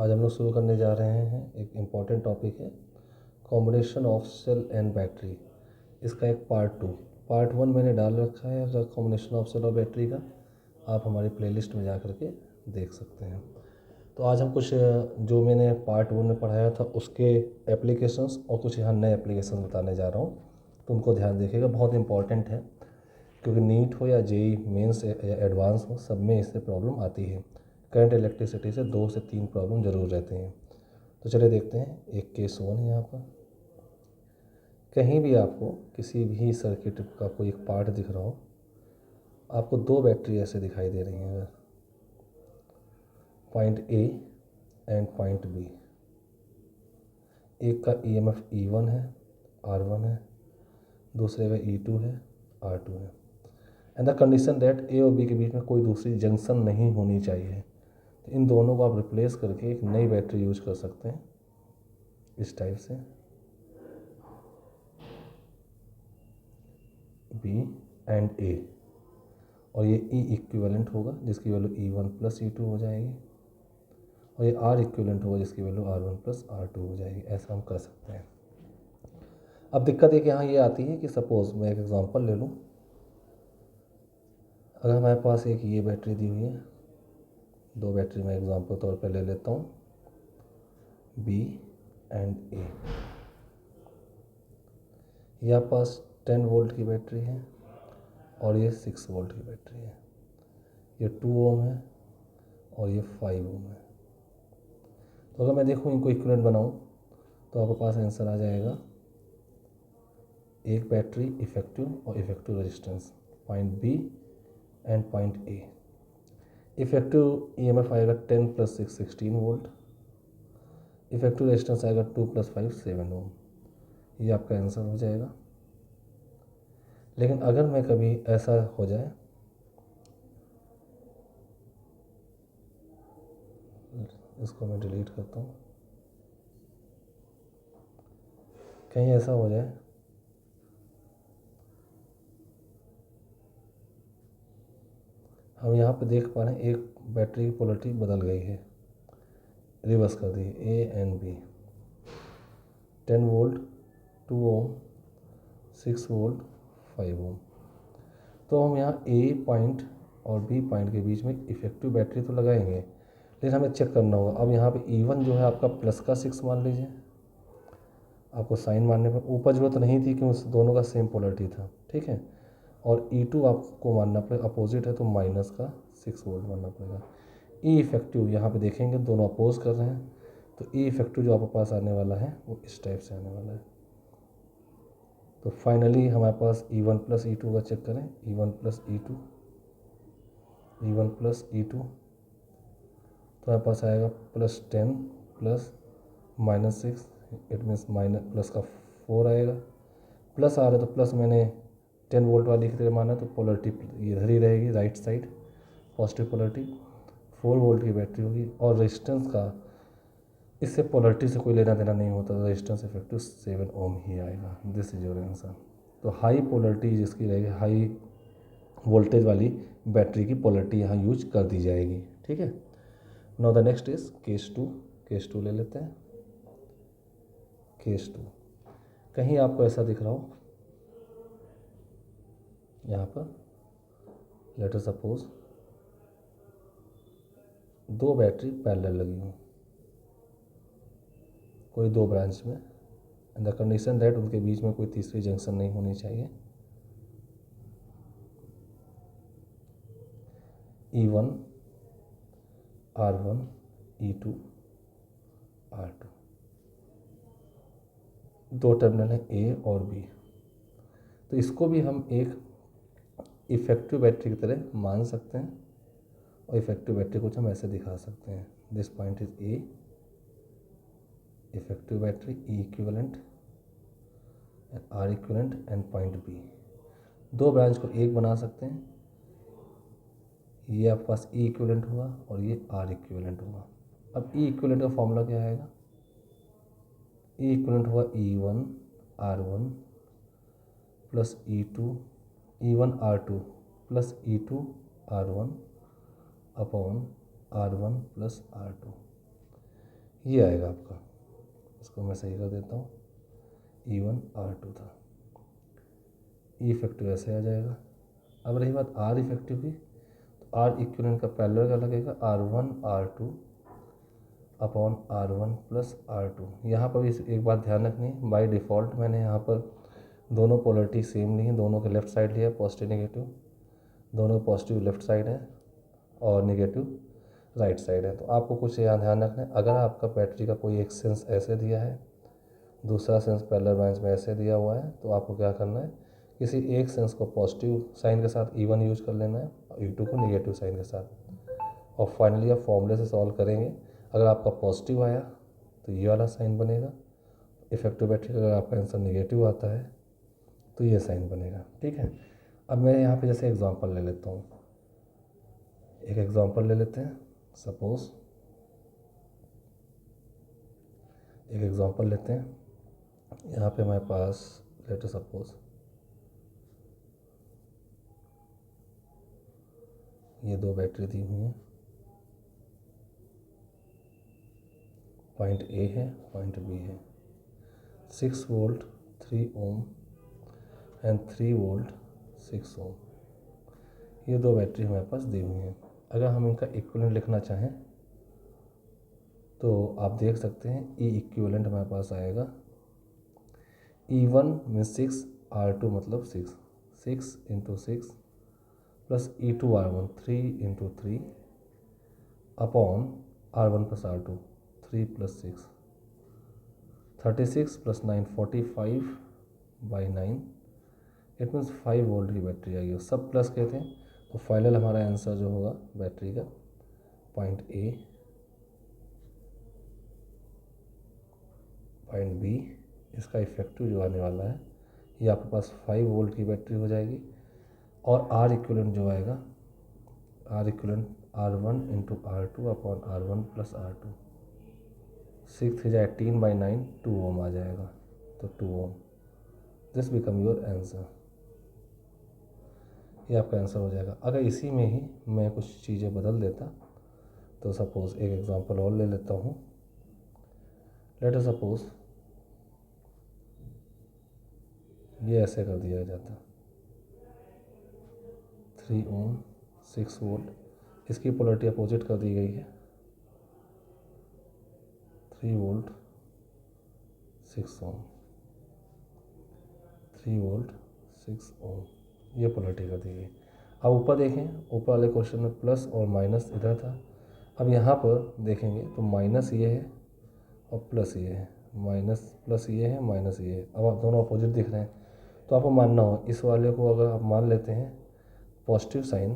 आज हम लोग शुरू करने जा रहे हैं एक इम्पॉर्टेंट टॉपिक है combination of cell and battery. इसका एक पार्ट वन मैंने डाल रखा है कॉम्बिनेशन ऑफ सेल और बैटरी का। आप हमारी प्लेलिस्ट में जा कर के देख सकते हैं। तो आज हम कुछ जो मैंने पार्ट वन में पढ़ाया था उसके एप्लीकेशंस और कुछ यहाँ नए एप्लीकेशन बताने जा रहा हूँ, तो उनको ध्यान देखिएगा, बहुत इंपॉर्टेंट है क्योंकि नीट हो या जेई मेंस या एडवांस हो, सब में इससे प्रॉब्लम आती है। करंट इलेक्ट्रिसिटी से 2 से 3 प्रॉब्लम ज़रूर रहते हैं। तो चलिए देखते हैं एक केस वन यहाँ पर। कहीं भी आपको किसी भी सर्किट का कोई एक पार्ट दिख रहा हो, आपको 2 बैटरी ऐसे दिखाई दे रही हैं, अगर point A and point B. एक का ईएमएफ E1 है, R1 है, दूसरे का E2 है, R2 है। एंड द कंडीशन दैट ए और बी के बीच में कोई दूसरी जंक्शन नहीं होनी चाहिए। तो इन दोनों को आप रिप्लेस करके एक नई बैटरी यूज कर सकते हैं इस टाइप से, बी एंड ए, और ये ई इक्विवेलेंट होगा जिसकी वैल्यू E1 प्लस E2 हो जाएगी, और ये आर इक्विवेलेंट होगा जिसकी वैल्यू R1 प्लस R2 हो जाएगी। ऐसा हम कर सकते हैं। अब दिक्कत एक यहाँ ये आती है कि सपोज़ मैं एक एग्जांपल ले लूँ। अगर हमारे पास एक ये बैटरी दी हुई है, 2 बैटरी मैं एग्जांपल तौर पे ले लेता हूँ, बी एंड ए। यहाँ पास 10 वोल्ट की बैटरी है और ये 6 वोल्ट की बैटरी है। ये 2 ओम है और ये 5 ओम है। तो अगर मैं देखूँ इनको इक्विवेलेंट बनाऊँ तो आपके पास आंसर आ जाएगा एक बैटरी इफेक्टिव और effective resistance, point B and point A. Effective EMF आएगा 10 प्लस 6 16 वोल्ट। इफेक्टिव रेजिस्टेंस आएगा 2 प्लस 5 7 ओम। ये आपका आंसर हो जाएगा। लेकिन अगर मैं कभी ऐसा हो जाए, इसको मैं डिलीट करता हूँ, कहीं ऐसा हो जाए हम यहाँ पे देख पा रहे हैं एक बैटरी की पोलरिटी बदल गई है, रिवर्स कर दी है, A and B. 10 volt 2 ohm, 6 volt 5 ohm. तो हम यहाँ ए पॉइंट और बी पॉइंट के बीच में इफेक्टिव बैटरी तो लगाएंगे, लेकिन हमें चेक करना होगा। अब यहाँ पे E1 जो है आपका प्लस का 6 मान लीजिए, आपको साइन मानने पर ऊपर जरूरत नहीं थी क्योंकि उस दोनों का सेम पोलरिटी था, ठीक है। और E2 आपको मानना पड़ेगा, अपोजिट है तो माइनस का 6 वोल्ट मानना पड़ेगा। ई इफेक्टिव यहाँ पे देखेंगे दोनों अपोज कर रहे हैं, तो ई इफेक्टिव जो आपके पास आने वाला है वो इस टाइप से आने वाला है। तो फाइनली हमारे पास E1 प्लस E2 का चेक करें, E1 plus E2, E1 plus E2, तो हमारे पास आएगा plus 10 plus minus 6, it means minus plus का 4 आएगा। प्लस आ रहा है तो प्लस मैंने 10 वोल्ट वाली की तरह माना, तो पोलरिटी इधर ही रहेगी, right side positive polarity. 4 volt की बैटरी होगी और रेजिस्टेंस का इससे पोलरिटी से कोई लेना देना नहीं होता, रेजिस्टेंस इफेक्टिव 7 ओम ही आएगा। This is your answer. तो हाई पोलरिटी जिसकी रहेगी, हाई वोल्टेज वाली बैटरी की पोलरिटी यहाँ यूज कर दी जाएगी, ठीक है। Now the next is case two ले लेते हैं। केस 2, कहीं आपको ऐसा दिख रहा हो, यहाँ पर let us suppose 2 battery parallel लगी हो कोई 2 ब्रांच में, एंड द कंडीशन दैट उनके बीच में कोई तीसरी जंक्शन नहीं होनी चाहिए। E1 R1 E2 R2, 2 terminal है ए और बी। तो इसको भी हम एक इफेक्टिव बैटरी की तरह मान सकते हैं, और इफेक्टिव बैटरी को हम ऐसे दिखा सकते हैं, this point is A effective battery, E equivalent and R equivalent and point B. 2 branch को एक बना सकते हैं, ये आपके पास ई इक्विवेलेंट हुआ और ये आर इक्विवेलेंट हुआ। अब ई इक्विवेलेंट का फॉर्मूला क्या आएगा, ई इक्विवेलेंट हुआ E1 R1 plus E1 R2 plus E2 R1 upon R1 plus R2। ये आएगा आपका, इसको मैं सही कर देता हूँ, E1R2 था, ई इफेक्टिव ऐसे आ जाएगा। अब रही बात आर इफेक्टिव की, तो आर इक्विवेलेंट का पैरेलल का लगेगा R1R2 upon R1 plus R2। यहाँ पर भी एक बात ध्यान रखनी है, बाय डिफ़ॉल्ट मैंने यहाँ पर दोनों पोलरिटी सेम ली है, दोनों के लेफ्ट साइड लिया, पॉजिटिव नेगेटिव, दोनों पॉजिटिव लेफ्ट साइड है और नेगेटिव राइट साइड है। तो आपको कुछ यहाँ ध्यान रखना है, अगर आपका बैटरी का कोई एक सेंस ऐसे दिया है, दूसरा सेंस पैरेलल ब्रांच में ऐसे दिया हुआ है, तो आपको क्या करना है, किसी एक सेंस को पॉजिटिव साइन के साथ E1 यूज कर लेना है और E2 को नेगेटिव साइन के साथ, और फाइनली आप फॉर्मूले से सॉल्व करेंगे। अगर आपका पॉजिटिव आया तो ये वाला साइन बनेगा, इफेक्टिव बैटरी का अगर आपका आंसर नेगेटिव आता है तो ये साइन बनेगा। ठीक है, अब मैं यहाँ पे जैसे एग्जांपल ले लेता हूँ, एक एग्जांपल ले लेते हैं। सपोज एक एग्जांपल लेते हैं, यहाँ पे हमारे पास लेट सपोज ये दो बैटरी दी हुई हैं, पॉइंट ए है, पॉइंट बी है, 6 वोल्ट 3 ओम एंड 3 वोल्ट 6 ओम, ये दो बैटरी हमारे पास दी हुई हैं। अगर हम इनका इक्विवेलेंट लिखना चाहें तो आप देख सकते हैं ई इक्विवेलेंट हमारे पास आएगा, E1 में 6, R2 मतलब 6 into 6 plus E2R1 3 into 3 upon R1 plus R2 3 plus 6, 36 plus 9 45 by 9, it means 5 volt की बैटरी आएगी। सब प्लस कहते हैं, तो फाइनल हमारा आंसर जो होगा बैटरी का पॉइंट ए, पॉइंट बी, इसका इफेक्टिव जो आने वाला है ये आपके पास 5 वोल्ट की बैटरी हो जाएगी। और आर इक्विवेलेंट जो आएगा, R equivalent R1 into R2 upon R1 plus R2, 6 है 18 बाई 9 2 ओम आ जाएगा, तो 2 ओम, दिस बिकम योर आंसर, ये आपका आंसर हो जाएगा। अगर इसी में ही मैं कुछ चीज़ें बदल देता, तो सपोज़ एक एग्जांपल और ले लेता हूँ, लेट अस सपोज ये ऐसे कर दिया जाता, 3 ओम 6 वोल्ट, इसकी पोलरिटी अपोजिट कर दी गई है, 3 वोल्ट 6 ओम, 3 वोल्ट 6 ओम, ये पोलरिटी कर दी गई। अब ऊपर देखें, ऊपर वाले क्वेश्चन में प्लस और माइनस इधर था, अब यहाँ पर देखेंगे तो माइनस ये है और प्लस ये है, माइनस प्लस ये है, माइनस ये है। अब आप दोनों अपोजिट दिख रहे हैं, तो आपको मानना हो, इस वाले को अगर आप मान लेते हैं पॉजिटिव साइन,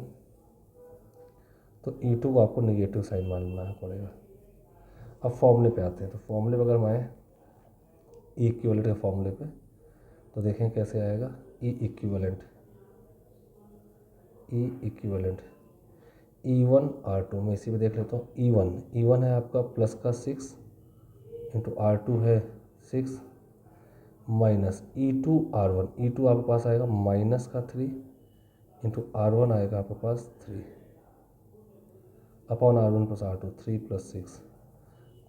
तो E2 को आपको नेगेटिव साइन मानना पड़ेगा। अब फॉर्मूले पे आते हैं, तो फॉर्मूले पे अगर मैं ई इक्विवेलेंट के फॉर्मूले पे, तो देखें कैसे आएगा, ई इक्विवेलेंट E1R2 में इसी पे देख लेता हूँ, E1 है आपका प्लस का 6 इंटू R2 है 6 माइनस E2 आपके पास आएगा माइनस का 3 इंटू R1 आएगा आपके पास 3 upon R1 plus R2 3 plus 6,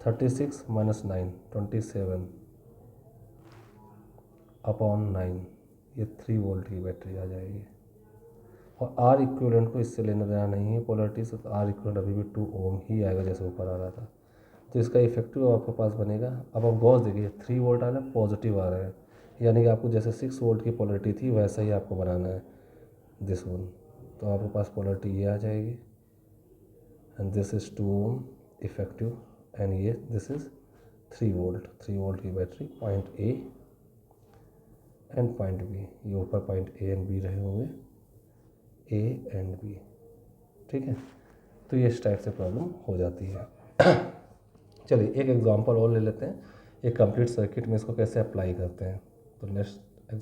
36 minus 9 27 upon 9, ये 3 वोल्ट की बैटरी आ जाएगी। और आर इक्विवेलेंट को इससे लेना देना नहीं है पोलरिटी से, तो आर इक्विवेलेंट अभी भी 2 ओम ही आएगा जैसे ऊपर आ रहा था, तो इसका इफेक्टिव आपके पास बनेगा। अब आप गौर देखिए 3 वोल्ट आ रहा है, पॉजिटिव आ रहा है, यानी कि आपको जैसे 6 वोल्ट की पोलरिटी थी वैसा ही आपको बनाना है दिस वन, तो आपके पास पोलरिटी ये आ जाएगी, and this is 2 ohm effective, and ये दिस इज़ 3 वोल्ट की battery, point A and point B, ये ऊपर पॉइंट ए एंड बी रहे होंगे, ए एंड बी। ठीक है, तो ये इस टाइप से प्रॉब्लम हो जाती है। चलिए एक एग्जांपल और ले लेते हैं, एक कंप्लीट सर्किट में इसको कैसे अप्लाई करते हैं। तो नेक्स्ट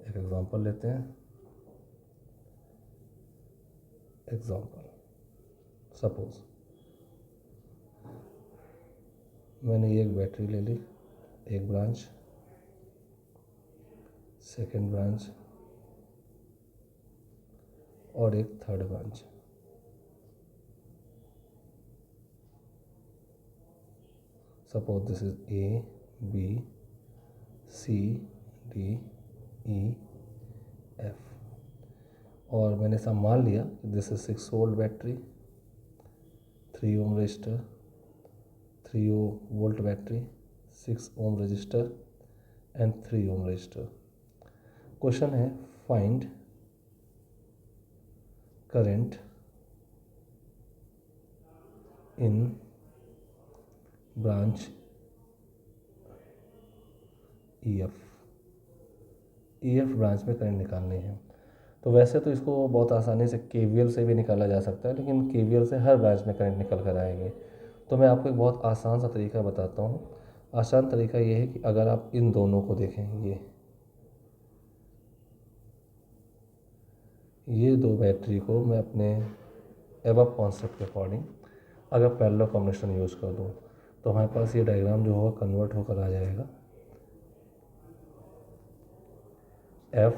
एक एग्जांपल लेते हैं। एग्जांपल सपोज मैंने एक बैटरी ले ली, एक ब्रांच, सेकेंड ब्रांच और एक third branch. Suppose this is A B C D E F और मैंने ऐसा मान लिया कि this is 6 volt battery, 3 ohm resistor, 3 volt battery, 6 ohm resistor and 3 ohm resistor. Question है find current in branch EF branch में current निकालनी है। तो वैसे तो इसको बहुत आसानी से केवीएल से भी निकाला जा सकता है, लेकिन केवीएल से हर ब्रांच में करंट निकल कर आएंगे। तो मैं आपको एक बहुत आसान सा तरीका बताता हूँ। आसान तरीका ये है कि अगर आप इन दोनों को देखें, ये दो बैटरी को मैं अपने एबव कॉन्सेप्ट के अकॉर्डिंग अगर पैरेलल कॉम्बिनेशन यूज़ कर दूँ तो हमारे पास ये डायग्राम जो होगा कन्वर्ट होकर आ जाएगा। एफ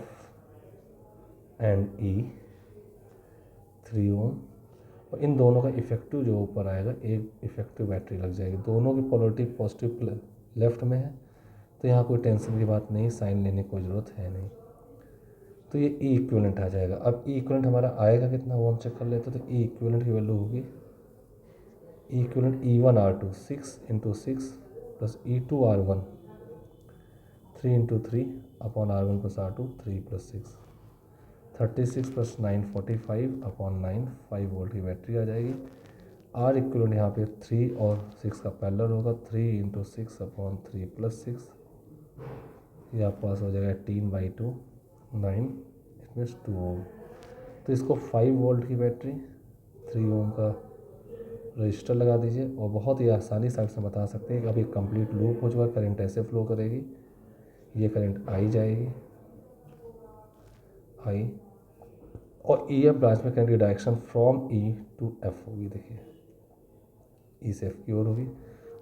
एंड ई 3 ओम और इन दोनों का इफेक्टिव जो ऊपर आएगा एक इफेक्टिव बैटरी लग जाएगी। दोनों की पोलरिटी पॉजिटिव लेफ्ट में है, तो यहाँ कोई टेंशन की बात नहीं, साइन लेने की कोई ज़रूरत है नहीं। तो ये ई इक्विवेलेंट आ जाएगा। अब ई इक्विवेलेंट हमारा आएगा कितना वो हम चेक कर लेते हैं। तो ई इक्विवेलेंट की वैल्यू होगी E equivalent E1 R2 6 × 6 plus E2 R1 3 × 3 upon R1 plus R2 3 + 6 36 + 9 45 upon 9 5 volt की बैटरी आ जाएगी। आर इक्विवेलेंट यहाँ पे 3 और 6 का पैरेलल होगा 3 × 6 अपॉन 3 + 6 ये आपके पास हो जाएगा 18/2 9 इट मीन्स 2 ओम। तो इसको 5 वोल्ट की बैटरी 3 ओम का रजिस्टर लगा दीजिए और बहुत ही आसानी से आपसे बता सकते हैं कि अब ये कंप्लीट लूप हो चुका, करंट ऐसे फ्लो करेगी, ये करंट आई जाएगी आई और ई एफ ब्रांच में करंट की direction from E to F होगी। देखिए ई से एफ की ओर होगी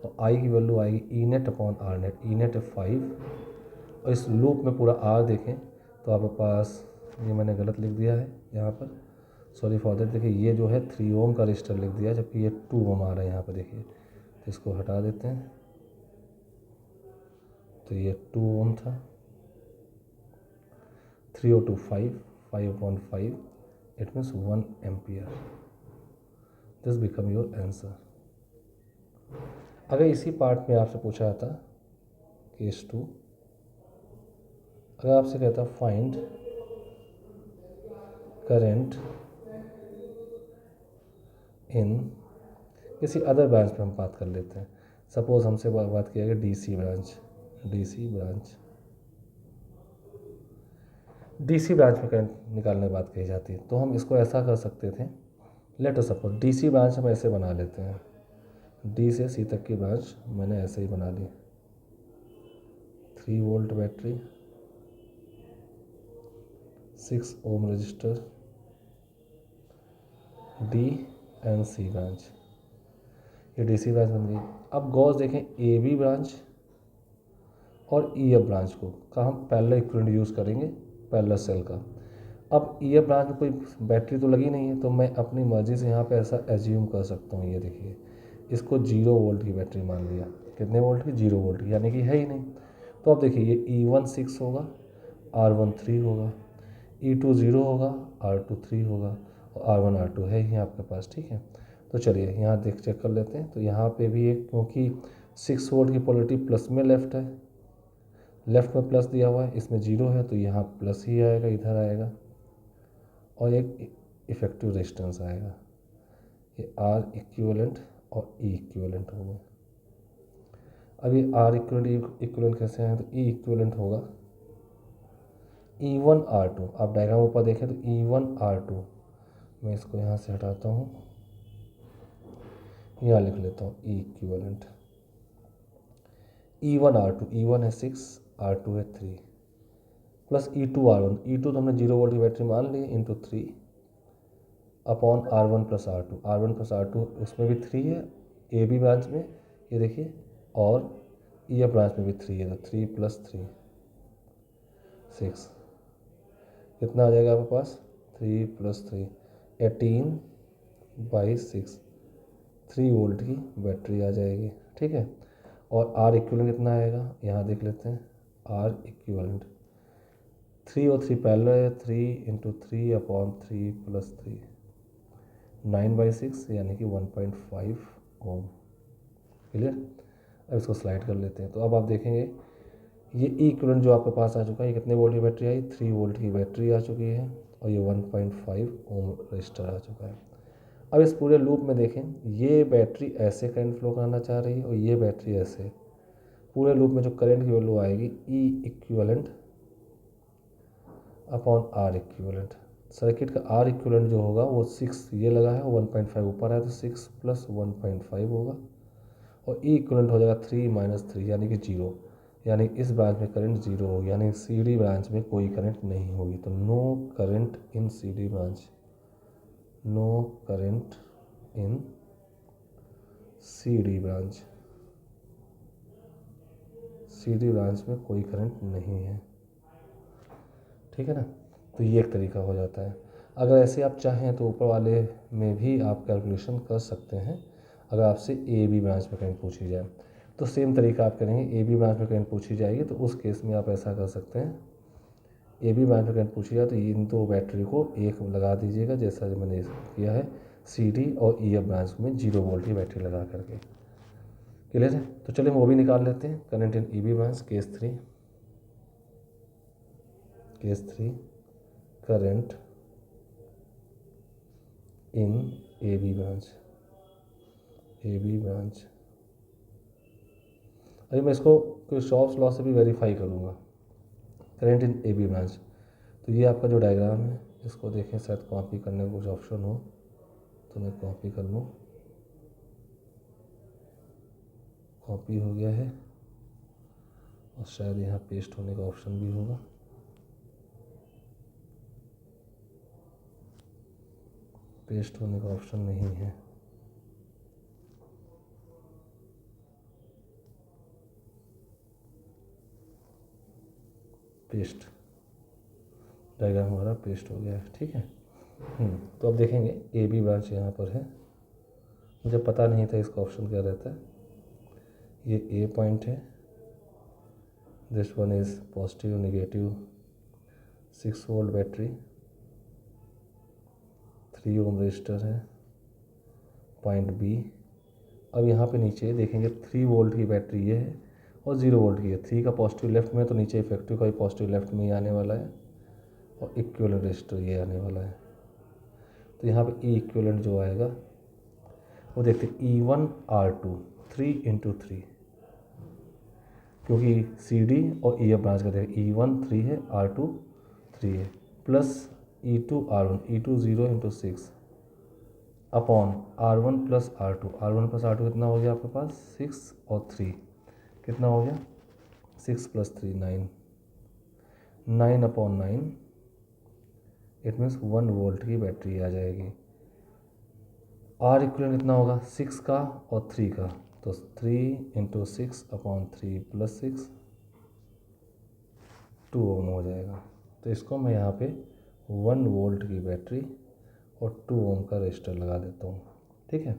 और आई की वैल्यू आएगी E net upon R net. E net है 5 और इस लूप में पूरा आर देखें तो आपके पास ये मैंने गलत लिख दिया है यहाँ पर, सॉरी फॉर दैट। देखिए ये जो है 3 ओम का रजिस्टर लिख दिया जबकि ये 2 ओम आ रहा है यहाँ पर। देखिए तो इसको हटा देते हैं, तो ये 2 ओम था। 3 और 2 5 5/5 it means 1 ampere. This become your answer. अगर इसी पार्ट में आपसे पूछा जाता केस 2, अगर आपसे कहता फाइंड करंट इन किसी अदर ब्रांच पे हम बात कर लेते हैं। सपोज हमसे बात किया गया डीसी ब्रांच में करंट निकालने की बात कही जाती है। तो हम इसको ऐसा कर सकते थे, let us suppose DC branch हम ऐसे बना लेते हैं। डी से सी तक की ब्रांच मैंने ऐसे ही बना ली। 3 volt battery, 6 ohm resistor, D and C branch, ये डीसी ब्रांच बन गई। अब गौर देखें ए बी ब्रांच और ई एफ ब्रांच का हम पैरेलल इक्विवेलेंट यूज़ करेंगे पैरेलल सेल का। अब ई एफ ब्रांच में कोई बैटरी तो लगी नहीं है, तो मैं अपनी मर्ज़ी से यहाँ पे ऐसा एज्यूम कर सकता हूँ। ये देखिए इसको 0 वोल्ट की बैटरी मान लिया। कितने वोल्ट की? 0 वोल्ट की, यानी कि है ही नहीं। तो अब देखिए ये E1 6 होगा, R1 3 होगा, E2 0 होगा, R2 3 होगा और R1 R2 है ही आपके पास। ठीक है, तो चलिए यहाँ चेक कर लेते हैं। तो यहाँ पे भी एक, क्योंकि 6 वोल्ट की पोलरिटी प्लस में लेफ्ट है, लेफ्ट में प्लस दिया हुआ है, इसमें 0 है तो यहाँ प्लस ही आएगा, इधर आएगा और एक इफेक्टिव रेजिस्टेंस आएगा। ये आर इक्विवेलेंट और ई इक्विवेलेंट होगा। अब ये आर इक्विवेलेंट कैसे हैं? तो ई इक्विवेलेंट होगा E1 R2। आप डायग्राम ऊपर देखें तो E1 R2, मैं इसको यहाँ से हटाता हूँ, यहाँ लिख लेता हूँ ई इक्विवेलेंट। E1 R2, E1 है 6, R2 है 3 प्लस E2 R1। E2 तो हमने 0 वोल्ट की बैटरी मान ली into 3 upon R1 plus R2। R1 plus R2 उसमें भी 3 है ए बी ब्रांच में, ये देखिए, और ई एफ ब्रांच में भी 3 है, तो 3 + 3 6। कितना आ जाएगा आपके पास? 3 + 3 18/6 3 वोल्ट की बैटरी आ जाएगी। ठीक है, और आर इक्विवेलेंट कितना आएगा, यहाँ देख लेते हैं। आर इक्विवेलेंट 3 और 3 पैरेलल है, 3 × 3/3 + 3 9/6 यानी कि 1.5 ओम। क्लियर। अब इसको स्लाइड कर लेते हैं। तो अब आप देखेंगे ये ई इक्विवेलेंट जो आपके पास आ चुका है, ये कितने वोल्ट की बैटरी आई, 3 वोल्ट की बैटरी आ चुकी है और ये 1.5 ओम रजिस्टर आ चुका है। अब इस पूरे लूप में देखें, ये बैटरी ऐसे करंट फ्लो कराना चाह रही है और ये बैटरी ऐसे। पूरे लूप में जो करंट की वैल्यू आएगी E equivalent upon R equivalent. Circuit का आर इक्विवेलेंट जो होगा वो 6 ये लगा है, 1.5 ऊपर है तो 6 + 1.5 होगा और ई इक्विवेलेंट हो जाएगा 3 - 3 यानी कि 0। यानी इस ब्रांच में करंट 0 होगी, यानी सी डी ब्रांच में कोई करंट नहीं होगी। तो no current in C D branch, no current in C D branch, C D branch में कोई करंट नहीं है। ठीक है ना। तो ये एक तरीका हो जाता है। अगर ऐसे आप चाहें तो ऊपर वाले में भी आप कैलकुलेशन कर सकते हैं। अगर आपसे ए बी ब्रांच में करंट पूछी जाए तो सेम तरीका आप करेंगे। ए बी ब्रांच में करंट पूछी जाएगी तो उस केस में आप ऐसा कर सकते हैं, ए बी ब्रांच में करंट पूछी जाए तो इन दो बैटरी को एक लगा दीजिएगा, जैसा जो मैंने किया है सी डी और ई एफ ब्रांच में 0 वोल्ट की बैटरी लगा करके। क्लियर है। तो चलिए हम वो भी निकाल लेते हैं। Current in E B branch case 3 current in A B branch, A B branch. अभी मैं इसको किरचॉफ्स लॉ से भी वेरीफाई करूँगा। Current in A B branch, तो ये आपका जो डायग्राम है इसको देखें, शायद कॉपी करने का कुछ ऑप्शन हो तो मैं कॉपी कर लूँ। कॉपी हो गया है और शायद यहाँ पेस्ट होने का ऑप्शन भी होगा। पेस्ट होने का ऑप्शन नहीं है। पेस्ट, डायग्राम हमारा पेस्ट हो गया है। ठीक है। तो अब देखेंगे ए बी ब्रांच यहाँ पर है। मुझे पता नहीं था इसका ऑप्शन क्या रहता है। ये ए पॉइंट है, this one is positive negative 6 volt battery, 3 ohm resistor है, पॉइंट बी। अब यहाँ पे नीचे देखेंगे 3 वोल्ट की बैटरी ये है और 0 वोल्ट की है। 3 का पॉजिटिव लेफ्ट में तो नीचे इफेक्टिव का भी पॉजिटिव लेफ्ट में ही आने वाला है और इक्विवेलेंट रजिस्टर ये आने वाला है। तो यहाँ पे ई इक्विवेलेंट जो आएगा वो देखते हैं E1 R2 3 × 3, क्योंकि सी डी और ई एफ ब्रांच का देखिए E1 3 है, R2 3 है, plus E2 R1, E2 0 × 6 upon R1 + R2। R1 + R2 कितना हो गया आपके पास 6 और 3 कितना हो गया 6 + 3 9, 9/9 इट मीन्स 1 वोल्ट की बैटरी आ जाएगी। आर इक्विवेलेंट कितना होगा 6 का और 3 का, तो 3 × 6/3 + 6 2 ओम हो जाएगा। तो इसको मैं यहाँ पे 1 वोल्ट की बैटरी और 2 ओम का रजिस्टर लगा देता हूँ। ठीक है।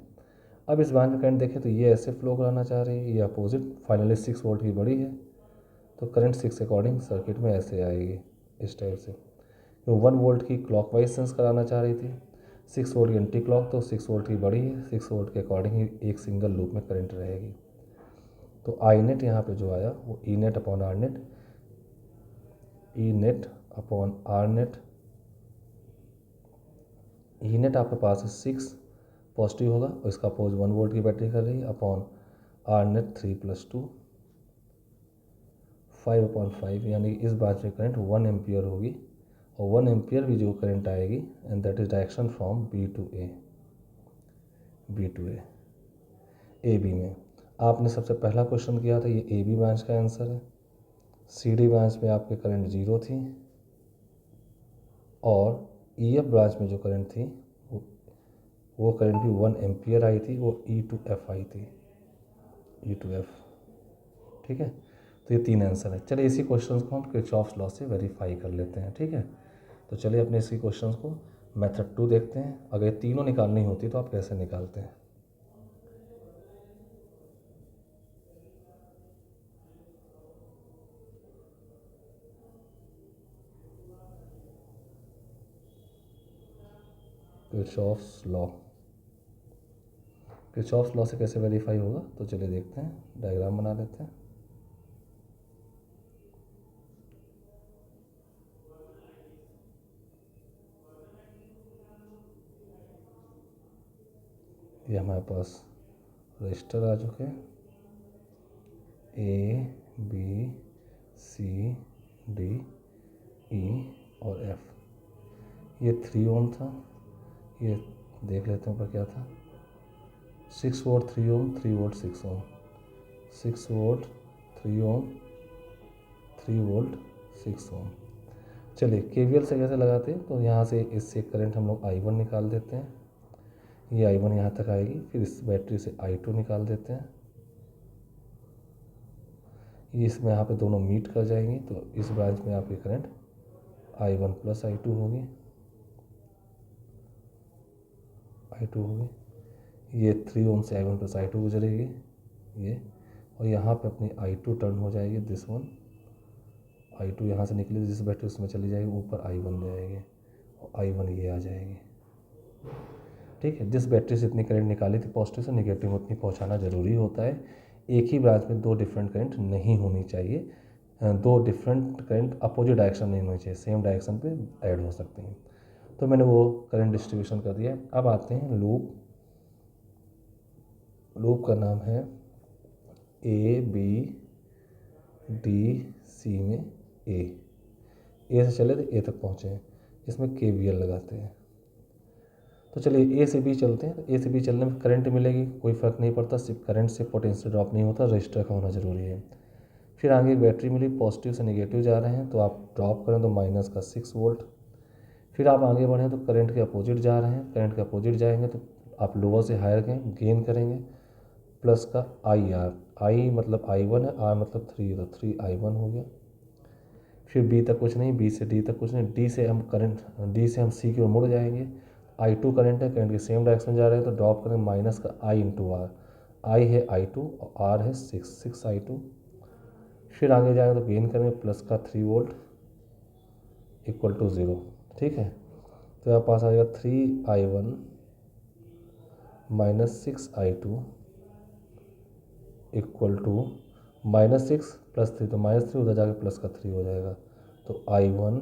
अब इस ब्रांच में करंट देखें तो ये ऐसे फ्लो कराना चाह रही है, ये अपोजिट फाइनली 6 वोल्ट की बड़ी है तो करंट 6 के अकॉर्डिंग सर्किट में ऐसे आएगी इस टाइप से। तो 1 वोल्ट की क्लॉकवाइज सेंस कराना चाह रही थी, 6 वोल्ट की एंटी क्लॉक, तो 6 वोल्ट की बड़ी है, 6 वोल्ट के अकॉर्डिंग ही एक सिंगल लूप में करंट रहेगी। तो आई नेट यहाँ पे जो आया वो E net upon R net, E net upon R net. E net आपके पास 6 पॉजिटिव होगा और इसका अपोज 1 वोल्ट की बैटरी कर रही है अपॉन आर नेट 3 + 2 5/5, यानी इस ब्रांच में करंट 1 एम्पियर होगी और 1 एम्पियर भी जो करंट आएगी and that is direction from B to A, B to A. A B में आपने सबसे पहला क्वेश्चन किया था, ये ए बी ब्रांच का आंसर है। सी डी ब्रांच में आपके करंट 0 थी और ई एफ ब्रांच में जो करंट थी वो करंट भी 1 एम्पियर आई थी, वो ई टू एफ आई थी, ई टू एफ। ठीक है। तो ये 3 आंसर है। चलिए इसी क्वेश्चन को हम किरचॉफ्स लॉ से वेरीफाई कर लेते हैं। ठीक है। तो चलिए अपने इसी क्वेश्चन को मेथड 2 देखते हैं। अगर ये तीनों निकालनी होती तो आप कैसे निकालते हैं। Kirchhoff's law. किरचॉफ्स लॉ से कैसे वेरीफाई होगा, तो चलिए देखते हैं, डायग्राम बना लेते हैं। ये हमारे पास रजिस्टर आ चुके हैं, ए बी सी डी ई और एफ। ये 3 ओम था, ये देख लेते हैं ऊपर क्या था, 6 वोल्ट 3 ओम, 3 वोल्ट 6 ओम, 6 वोल्ट 3 ओम, 3 वोल्ट 6 ओम। चलिए केवीएल से कैसे लगाते हैं, तो यहाँ से इससे करंट हम लोग I1 निकाल देते हैं, ये I1 यहाँ तक आएगी, फिर इस बैटरी से I2 निकाल देते हैं, ये इसमें यहाँ पे दोनों मीट कर जाएंगी, तो इस ब्रांच में आपकी करंट I1 प्लस I2 होगी, ये 3 ओम से I1 प्लस I2 गुजरेगी ये, और यहाँ पे अपनी I2 टर्न हो जाएगी, दिस वन I2 यहाँ से निकली, जिस बैटरी उसमें चली जाएगी, ऊपर I1 जाएगी और I1 ये आ जाएगी। ठीक है, जिस बैटरी से इतनी करंट निकाली थी पॉजिटिव से नेगेटिव में उतनी पहुँचाना ज़रूरी होता है। एक ही ब्रांच में 2 डिफरेंट करंट नहीं होनी चाहिए, 2 डिफरेंट करंट अपोजिट डायरेक्शन नहीं होनी चाहिए, सेम डायरेक्शन पे ऐड हो सकते हैं। तो मैंने वो करंट डिस्ट्रीब्यूशन कर दिया। अब आते हैं लूप। लूप का नाम है ए बी डी सी में ए से चले थे ए तक पहुँचे हैं, इसमें KVL लगाते हैं। तो चलिए ए से बी चलते हैं, तो ए से बी चलने में करंट मिलेगी, कोई फ़र्क नहीं पड़ता, सिर्फ करंट से पोटेंशियल ड्रॉप नहीं होता, रजिस्टर का होना ज़रूरी है। फिर आगे बैटरी मिली, पॉजिटिव से नेगेटिव जा रहे हैं, तो आप ड्रॉप करें तो माइनस का 6 वोल्ट। फिर आप आगे बढ़ें तो करंट के अपोजिट जा रहे हैं, करंट के अपोजिट जाएंगे तो आप लोअर से हायर गेन करेंगे, प्लस का IR, I मतलब I1 है, R मतलब 3, तो 3I1 हो गया। फिर बी तक कुछ नहीं, बी से डी तक कुछ नहीं, डी से हम सी की ओर मुड़ जाएंगे, I2 करंट है, करंट के सेम डायरेक्शन जा रहे हैं, तो ड्रॉप करें माइनस का I इंटू आर, I है I2 और R है 6I2। फिर आगे जाएंगे तो गेन करेंगे प्लस का 3 वोल्ट इक्वल टू 0। ठीक है, तो यहाँ पास आ जाएगा 3I1 minus 6I2 equal to -6 plus 3, तो -3 उधर जाके प्लस का 3 हो जाएगा, तो I1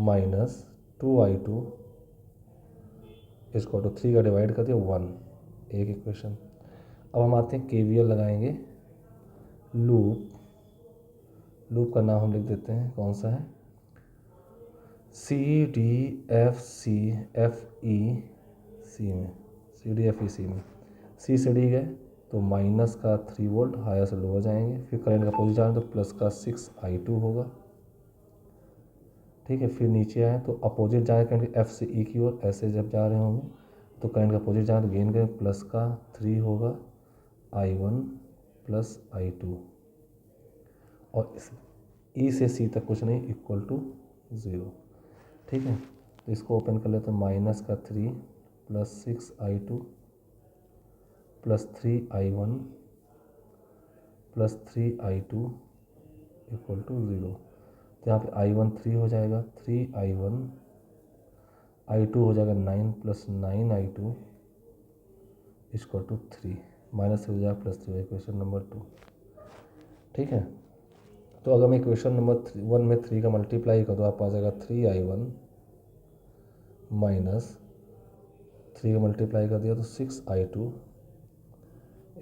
माइनस 2I2 इसको तो 3 का डिवाइड कर दिया 1, एक इक्वेशन। अब हम आते हैं KVL लगाएंगे। लूप का नाम हम लिख देते हैं, कौन सा है, CDFEC में, CDFEC में सी से डी गए तो माइनस का 3 वोल्ट, हायर से लोअर जाएंगे, फिर करंट का अपोजिट जाएंगे तो प्लस का 6I2 होगा। ठीक है, फिर नीचे आए तो अपोजिट जाए करंट के F से E की ओर, ऐसे जब जा रहे होंगे तो करंट का अपोजिट जाए तो गेन करें, प्लस का 3 होगा I1 प्लस I2, और इस E से C तक कुछ नहीं, इक्वल टू 0। ठीक है, तो इसको ओपन कर लेते हैं, माइनस का 3 plus 6I2 plus 3I1 plus 3I2 equal to 0। तो यहाँ पे I1 3 हो जाएगा, 3I1, I2 हो जाएगा 9 plus 9I2 equal to 3, minus हो जाएगा प्लस 3, इक्वेशन नंबर 2। ठीक है, तो अगर मैं इक्वेशन नंबर 1 में 3 का मल्टीप्लाई कर, तो आप आ जाएगा 3I1 माइनस 3 का मल्टीप्लाई कर दिया तो 6I2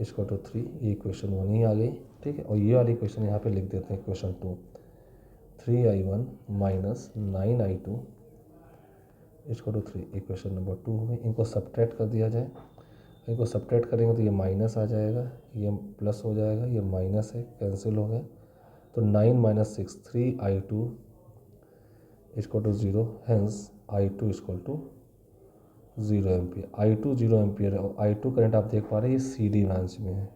इसको टू 3, ये इक्वेशन 1 ही आ गई। ठीक है, और ये वाली इक्वेशन यहाँ पे लिख देते हैं, इक्वेशन 2, 3I1 माइनस 9I2 इसको टू 3, इक्वेशन नंबर 2 हो गई। इनको सब्ट्रैक्ट कर दिया जाए, इनको सब्ट्रैक्ट करेंगे तो ये माइनस आ जाएगा, ये प्लस हो जाएगा, ये माइनस है, कैंसिल हो गया, तो 9 माइनस 6 3I2 इसको to 0, hence I2 equal to 0 ampere. I2 0 ampere है, और I2 करंट आप देख पा रहे हैं ये CD ब्रांच में है,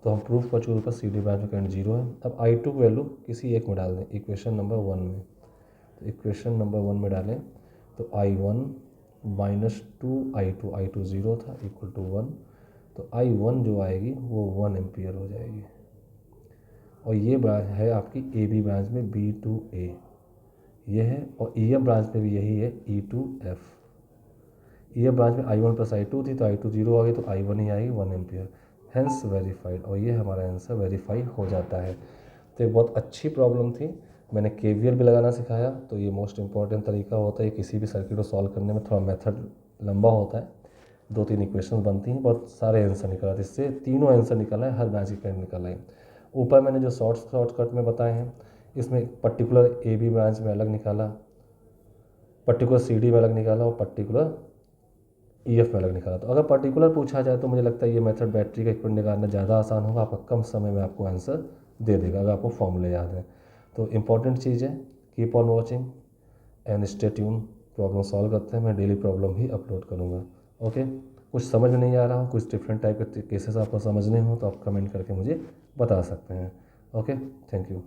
तो हम प्रूफ कर चुके ऊपर CD ब्रांच में करंट 0 है। अब I2 की वैल्यू किसी एक में डाल दें, इक्वेशन नंबर 1 में, तो इक्वेशन नंबर 1 में डालें तो I1 माइनस 2I2, I2 0 था, इक्वल टू 1, तो I1 जो आएगी वो 1 एम्पियर हो जाएगी। और ये ब्रांच है आपकी AB ब्रांच में B to A, ये है, और ई एफ ब्रांच में भी यही है E2F। ई एफ ब्रांच में I1+I2 थी, तो I2 0 आ गई, तो I1 ही आएगी 1 एम्पियर, हैंस वेरीफाइड, और ये हमारा आंसर वेरीफाई हो जाता है। तो एक बहुत अच्छी प्रॉब्लम थी। मैंने KVL भी लगाना सिखाया, तो ये मोस्ट इंपॉर्टेंट तरीका होता है किसी भी सर्किट को सॉल्व करने में। थोड़ा मेथड लंबा होता है, 2-3 इक्वेशन बनती हैं, बहुत सारे आंसर निकला था। इससे तीनों आंसर निकला है, हर ब्रांच की करंट निकल आई। ऊपर मैंने जो शॉर्टकट में बताए हैं, इसमें पर्टिकुलर AB ब्रांच में अलग निकाला, पर्टिकुलर CD में अलग निकाला, और पर्टिकुलर EF में अलग निकाला। तो अगर पर्टिकुलर पूछा जाए तो मुझे लगता है ये मेथड बैटरी का इक्विवेलेंट निकालना ज़्यादा आसान होगा, आपका कम समय में आपको आंसर दे देगा अगर आपको फॉर्मूले याद है। तो इम्पॉर्टेंट चीज़ है, keep on watching and stay tune. Problem solve करते हैं, मैं डेली प्रॉब्लम भी अपलोड करूँगा। ओके, कुछ समझ में नहीं आ रहा हो, कुछ डिफरेंट टाइप के केसेस आपको समझने हो, तो आप कमेंट करके मुझे बता सकते हैं। Okay, thank you.